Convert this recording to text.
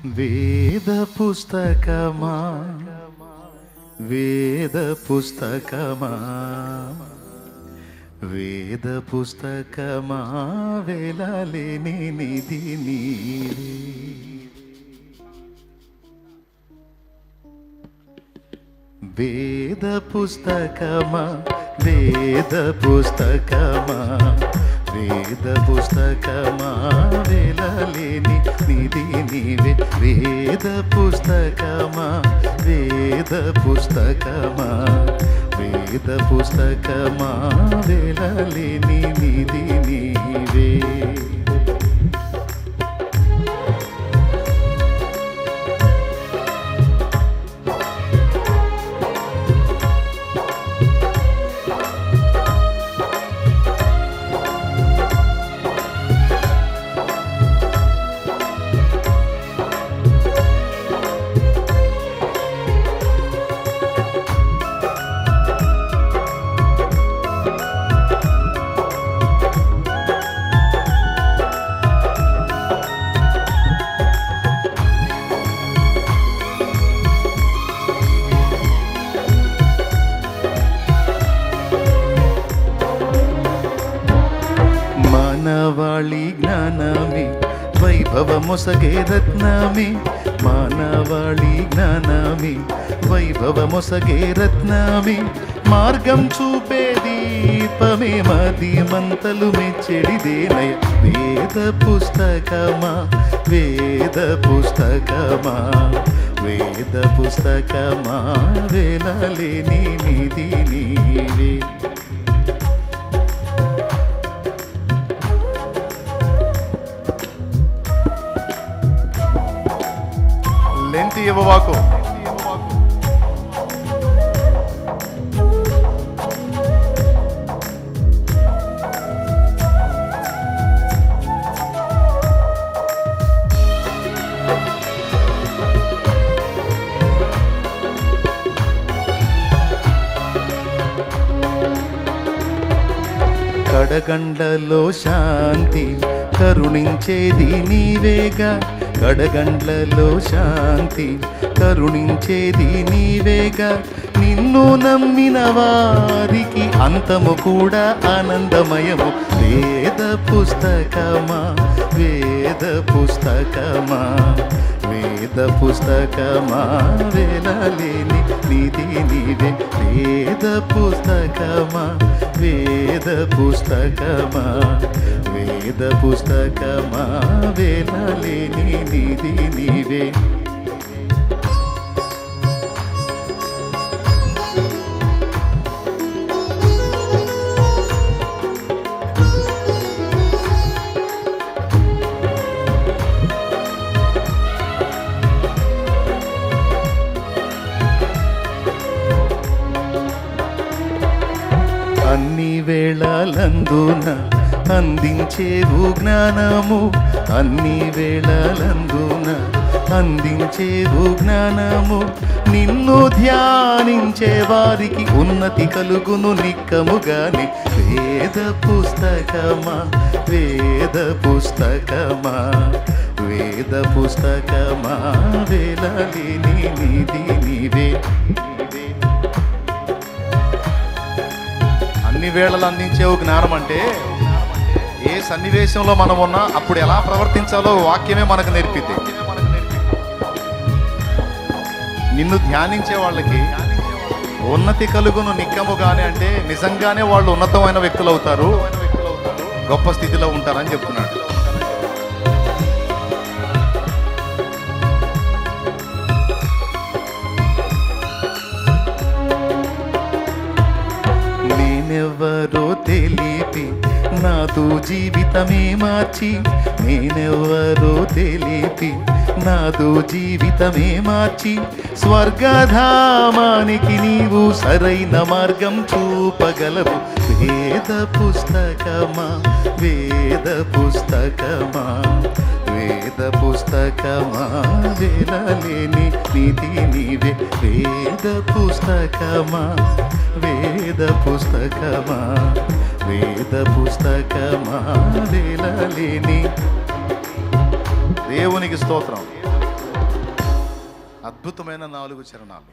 వేద పుస్తకమా వేద పుస్తకమా వేద పుస్తకమా వేలాలేని నిధి నీవే. వేద పుస్తకమా వేద పుస్తకమా వేద పుస్తకమా వేలాలేని నిధి నీవే. వేద పుస్తకమా వేద పుస్తకమా వేద పుస్తకమా వేలాలేని నిధి నీవే. మానవాళి జ్ఞానమే వైభవమొసగే రత్నమే. మానవాళి జ్ఞానమే వైభవమొసగే రత్నమే. మార్గం చూపే దీపమే మది మంతలు మెచ్చెడిదేనయ. వేద పుస్తకమా వేద పుస్తకమా వేద పుస్తకమా వేలాలేని నిధి నీవే. లెంతి ఇవ్వవాకు. కడగండ్లలో శాంతి కరుణించేది నీవేగా. కడగండ్లలో శాంతి కరుణించేది నీవేగా. నిన్ను నమ్మిన వారికి అంతము కూడా ఆనందమయము. వేద పుస్తకమా వేద పుస్తకమా వేద పుస్తకమా వేలాలేని నిధి నీవే. వేద పుస్తకమా వేద పుస్తకమా వేద పుస్తకమా వేలాలేని నిధి నీవే. అన్ని వేళలందున అందించేవు జ్ఞానము. అన్ని వేళలందున అందించేవు జ్ఞానము. నిన్ను ధ్యానించే వారికి ఉన్నతి కలుగును నిక్కముగాని. వేద పుస్తకమా వేద పుస్తకమా వేద పుస్తకమా వేలాలేని నిధి నీవే. అన్ని వేళలు అందించేవు జ్ఞానం అంటే ఏ సన్నివేశంలో మనం ఉన్నా అప్పుడు ఎలా ప్రవర్తించాలో వాక్యమే మనకు నేర్పిద్ది. నిన్ను ధ్యానించే వాళ్ళకి ఉన్నతి కలుగును నిక్కముగానే అంటే నిజంగానే వాళ్ళు ఉన్నతమైన వ్యక్తులు అవుతారు, గొప్ప స్థితిలో ఉంటారని చెప్తున్నాడు. నేనెవ్వరో తెలిపి నాతో జీవితమే మార్చి. నేనెవ్వరో తెలిపి నాతో జీవితమే మార్చి. స్వర్గధామానికి నీవు సరైన మార్గం చూపగలవు. వేద పుస్తకమా వేద పుస్తకమా వేద పుస్తకమా వేలాలేని నిధి నీవే. వేద పుస్తకమా వేద పుస్తకమా వేద పుస్తకమా వేలాలేని. దేవునికి స్తోత్రం. అద్భుతమైన 4 చరణాలు.